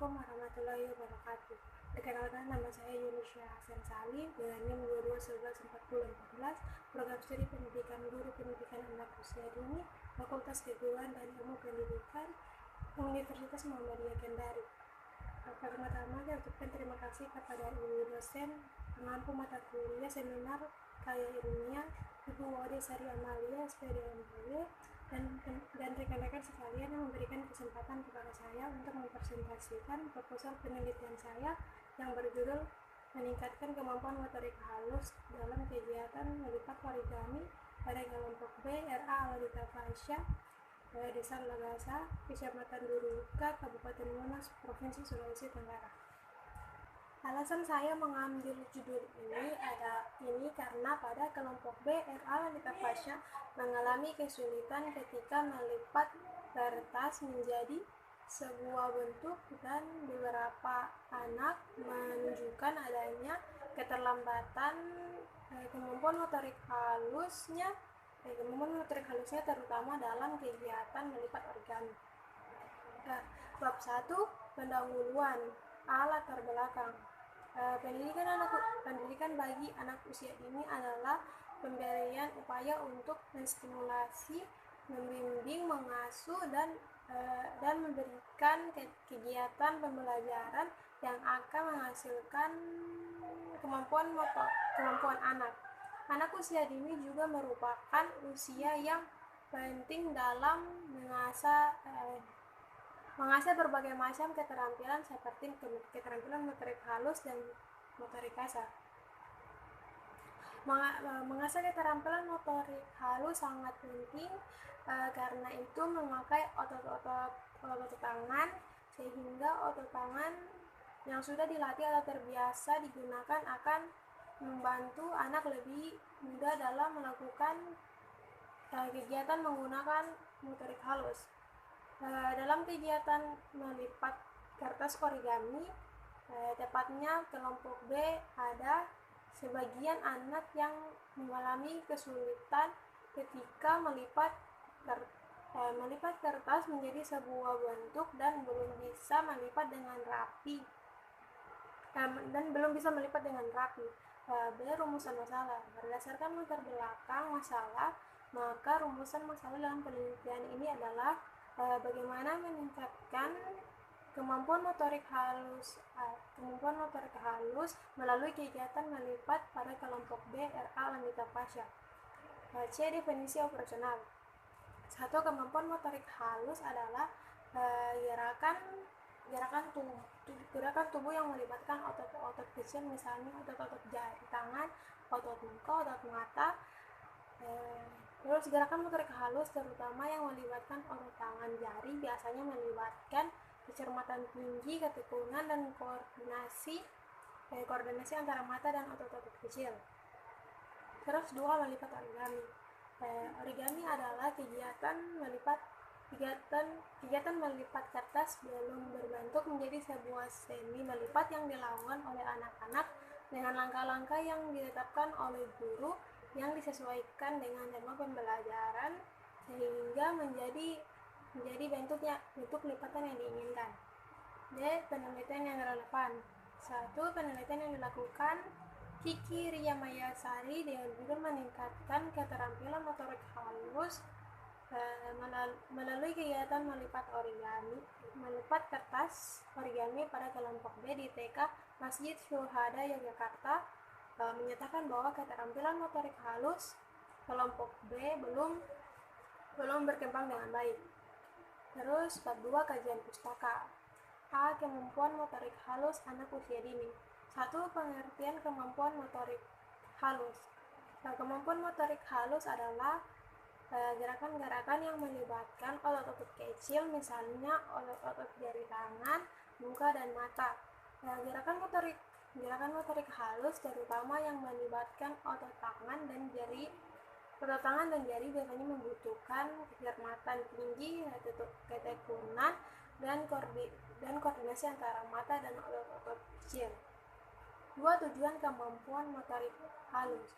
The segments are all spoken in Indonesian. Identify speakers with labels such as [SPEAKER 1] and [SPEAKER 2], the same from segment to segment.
[SPEAKER 1] Assalamualaikum warahmatullahi wabarakatuh. Perkenalkan, nama saya Yunisha Hasan Salim dengan NIM 22114014, program studi pendidikan guru pendidikan anak usia dini, Fakultas Keguruan dan Ilmu Pendidikan, Universitas Muhammadiyah Kendari. Pertama-tama saya ucapkan terima kasih kepada Ibu dosen pengampu mata kuliah seminar Kaya Ilmiah, Ibu Wade Sari Amalia, SPD MPW, dan rekan-rekan sekalian yang memberikan kesempatan kepada saya untuk mempresentasikan proposal penelitian saya yang berjudul meningkatkan kemampuan motorik halus dalam kegiatan melipat origami pada kelompok B RA Aladita Fasya, Desa Lagasa, Kecamatan Duruka, Kabupaten Monas, Provinsi Sulawesi Tenggara. Alasan saya mengambil judul ini karena pada kelompok B RA Aladita Fasya mengalami kesulitan ketika melipat kertas menjadi sebuah bentuk dan beberapa anak menunjukkan adanya keterlambatan kemampuan motorik halusnya terutama dalam kegiatan melipat origami. Bab 1, pendahuluan. Latar belakang. Pendidikan bagi anak usia dini adalah pemberian upaya untuk menstimulasi, membimbing, mengasuh dan memberikan kegiatan pembelajaran yang akan menghasilkan kemampuan anak. Anak usia dini juga merupakan usia yang penting dalam mengasah berbagai macam keterampilan seperti keterampilan motorik halus dan motorik kasar. Mengasah keterampilan motorik halus sangat penting karena itu memakai otot tangan, sehingga otot tangan yang sudah dilatih atau terbiasa digunakan akan membantu anak lebih mudah dalam melakukan kegiatan menggunakan motorik halus. Dalam kegiatan melipat kertas origami, tepatnya kelompok B, ada sebagian anak yang mengalami kesulitan ketika melipat kertas menjadi sebuah bentuk dan belum bisa melipat dengan rapi. B. Rumusan masalah. Berdasarkan latar belakang masalah, maka rumusan masalah dalam penelitian ini adalah bagaimana meningkatkan kemampuan motorik halus melalui kegiatan melipat pada kelompok B RA Aladita Fasya. C. Definisi operasional. 1. Kemampuan motorik halus adalah gerakan tubuh yang melibatkan otot-otot kecil, misalnya otot-otot jari tangan, otot muka, otot mata. Terus gerakan motorik halus terutama yang melibatkan otot tangan jari biasanya melibatkan kecermatan tinggi, ketekunan, dan koordinasi antara mata dan otot-otot kecil. Terus 2. Melipat origami. Origami adalah kegiatan melipat kertas belum berbentuk menjadi sebuah semi melipat yang dilakukan oleh anak-anak dengan langkah-langkah yang ditetapkan oleh guru yang disesuaikan dengan tema pembelajaran sehingga menjadi bentuk lipatan yang diinginkan. D. Penelitian yang relevan. 1. Penelitian yang dilakukan Kiki Ria Mayasari dengan judul meningkatkan keterampilan motorik halus melalui kegiatan melipat kertas origami pada kelompok B di TK Masjid Syuhada Yogyakarta, menyatakan bahwa keterampilan motorik halus kelompok B belum berkembang dengan baik. Terus bab 2, kajian pustaka. A. Kemampuan motorik halus anak usia dini. 1. Pengertian kemampuan motorik halus. Kemampuan motorik halus adalah gerakan-gerakan yang melibatkan otot-otot kecil, misalnya otot-otot jari tangan, muka, dan mata. Gerakan motorik halus terutama yang melibatkan otot tangan dan jari biasanya membutuhkan kecermatan tinggi, ketekunan, dan koordinasi antara mata dan otot-otot kecil. 2. Tujuan kemampuan motorik halus.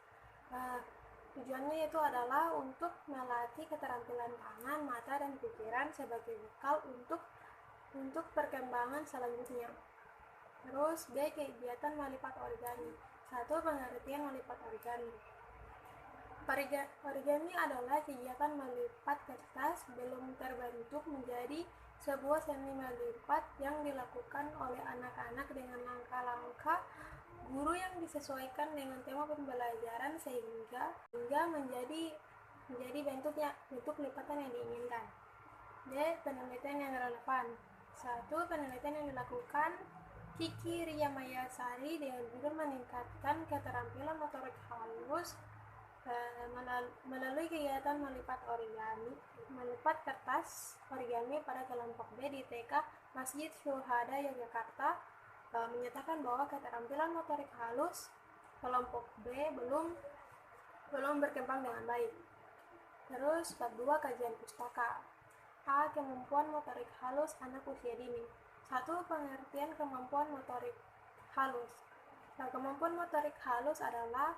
[SPEAKER 1] Tujuannya itu adalah untuk melatih keterampilan tangan, mata, dan pikiran sebagai bekal untuk untuk perkembangan selanjutnya. Terus B. Kegiatan melipat origami. 1. Pengertian melipat origami. Origami adalah kegiatan melipat kertas belum terbentuk menjadi sebuah seni melipat yang dilakukan oleh anak-anak dengan langkah-langkah guru yang disesuaikan dengan tema pembelajaran sehingga menjadi bentuk lipatan yang diinginkan. D. Penelitian yang relevan. 1. Penelitian yang dilakukan Kiki Ria Mayasari dengan judul meningkatkan keterampilan motorik halus melalui kegiatan melipat kertas origami pada kelompok B di TK Masjid Syuhada Yogyakarta, menyatakan bahwa keterampilan motorik halus kelompok B belum berkembang dengan baik. Terus bab 2 kajian pustaka. A. Kemampuan motorik halus anak usia dini. 1. Pengertian kemampuan motorik halus. Kemampuan motorik halus adalah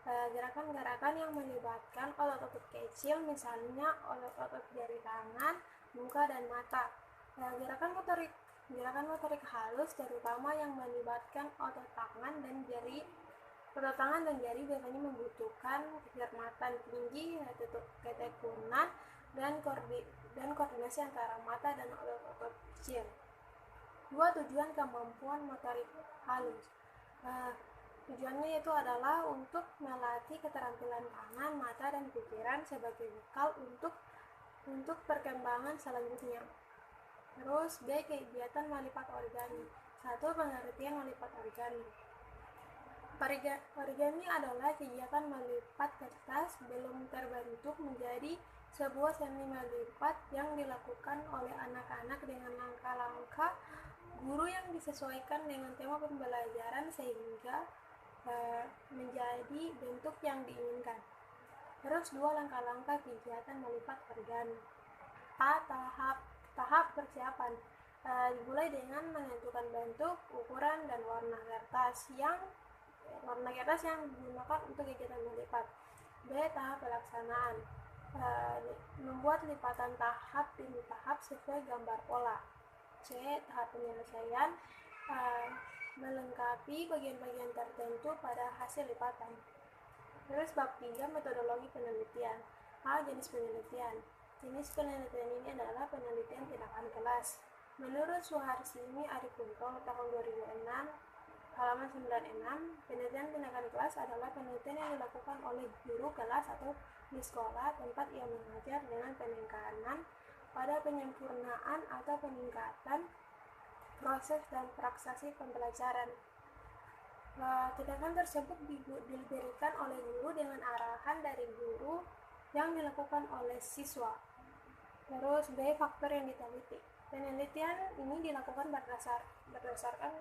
[SPEAKER 1] gerakan-gerakan yang melibatkan otot-otot kecil, misalnya otot-otot jari tangan, muka, dan mata. Gerakan motorik halus terutama yang melibatkan otot tangan dan jari biasanya membutuhkan kecermatan tinggi, ketekunan, dan koordinasi antara mata dan otot-otot kecil. 2. Tujuan kemampuan motorik halus. Tujuannya itu adalah untuk melatih keterampilan tangan, mata, dan pikiran sebagai bekal untuk perkembangan selanjutnya. Terus B. Kegiatan melipat origami. 1. Pengertian melipat origami. Origami adalah kegiatan melipat kertas belum terbentuk menjadi sebuah seni melipat yang dilakukan oleh anak-anak dengan langkah-langkah guru yang disesuaikan dengan tema pembelajaran sehingga menjadi bentuk yang diinginkan. Terus 2. Langkah-langkah kegiatan melipat origami. A. Tahap persiapan. Dimulai dengan menentukan bentuk, ukuran, dan warna kertas yang digunakan untuk kegiatan melipat. B. Tahap pelaksanaan. Membuat lipatan tahap demi tahap sesuai gambar pola. C. Tahap penyelesaian. Melengkapi bagian-bagian tertentu pada hasil lipatan. Terus bab 3 metodologi penelitian. A. Jenis penelitian. Jenis penelitian ini adalah penelitian tindakan kelas. Menurut Suharsini Arikunto tahun 2006 halaman 96, penelitian tindakan kelas adalah penelitian yang dilakukan oleh guru kelas atau di sekolah tempat ia mengajar dengan penekanan pada penyempurnaan atau peningkatan proses dan praksasi pembelajaran. Tindakan tersebut diberikan oleh guru dengan arahan dari guru yang dilakukan oleh siswa. Terus B. Faktor yang diteliti. Penelitian ini dilakukan berdasarkan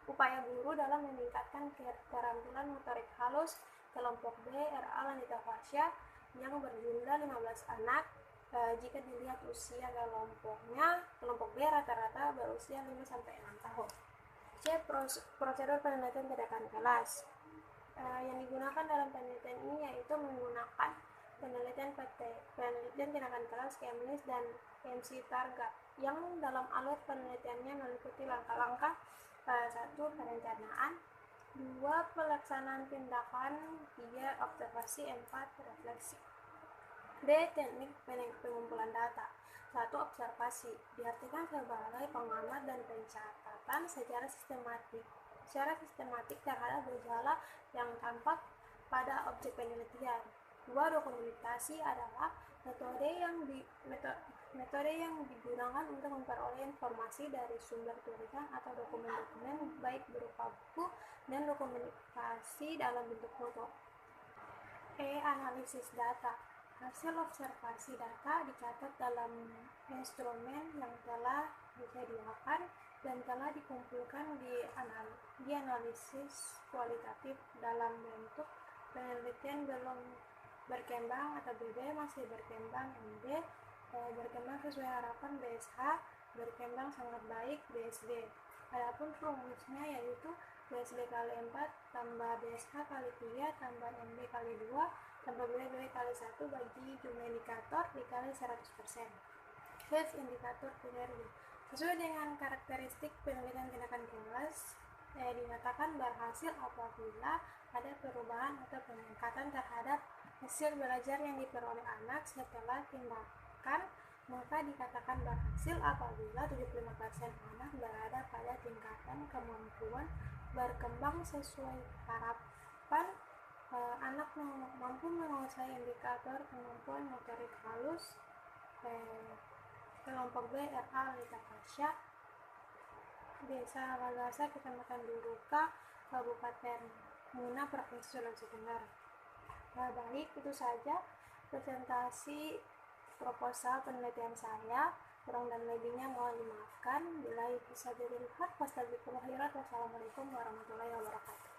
[SPEAKER 1] upaya guru dalam meningkatkan keterampilan motorik halus kelompok B RA Lanita Fasya yang berjumlah 15 anak. Jika dilihat usia kelompok B rata-rata berusia 5-6 tahun. C. Prosedur penelitian tindakan kelas. Yang digunakan dalam penelitian ini yaitu menggunakan penelitian tindakan kelas Kemnis dan MC Targa yang dalam alur penelitiannya meliputi langkah-langkah 1. Perencanaan, 2. Pelaksanaan tindakan, 3. Observasi, 4. Refleksi. D. Teknik pengumpulan data. 1. Observasi diartikan sebagai pengamatan dan pencatatan secara sistematik terhadap gejala yang tampak pada objek penelitian. 2. Dokumentasi adalah metode yang digunakan untuk memperoleh informasi dari sumber tulisan atau dokumen-dokumen baik berupa buku dan dokumentasi dalam bentuk foto. E. Analisis data. Hasil observasi data dicatat dalam instrumen yang telah disediakan dan telah dikumpulkan dianalisis kualitatif dalam bentuk penelitian belum berkembang atau BB, masih berkembang MB, berkembang sesuai harapan BSH, berkembang sangat baik BSD. Adapun rumusnya yaitu BSD kali 4 tambah BSH kali 3 tambah MB kali 2 tambah BB kali 1 bagi jumlah indikator dikali 100%. Indikator kinerja. Sesuai dengan karakteristik penelitian tindakan kelas, dinyatakan berhasil apabila ada perubahan atau peningkatan terhadap hasil belajar yang diperoleh anak setelah tindakan, maka dikatakan berhasil apabila 75% anak berada pada tingkatan kemampuan berkembang sesuai harapan. Anak mampu menguasai indikator kemampuan motorik halus kelompok B RA Lita Pasha, Desa Lagasa, Kecamatan Duruka, Kabupaten Muna, Provinsi Sulawesi Tenggara. Baik, itu saja presentasi proposal penelitian saya. Kurang dan lebihnya mohon dimaafkan. Bila bisa dilihat, wassalamualaikum warahmatullahi wabarakatuh.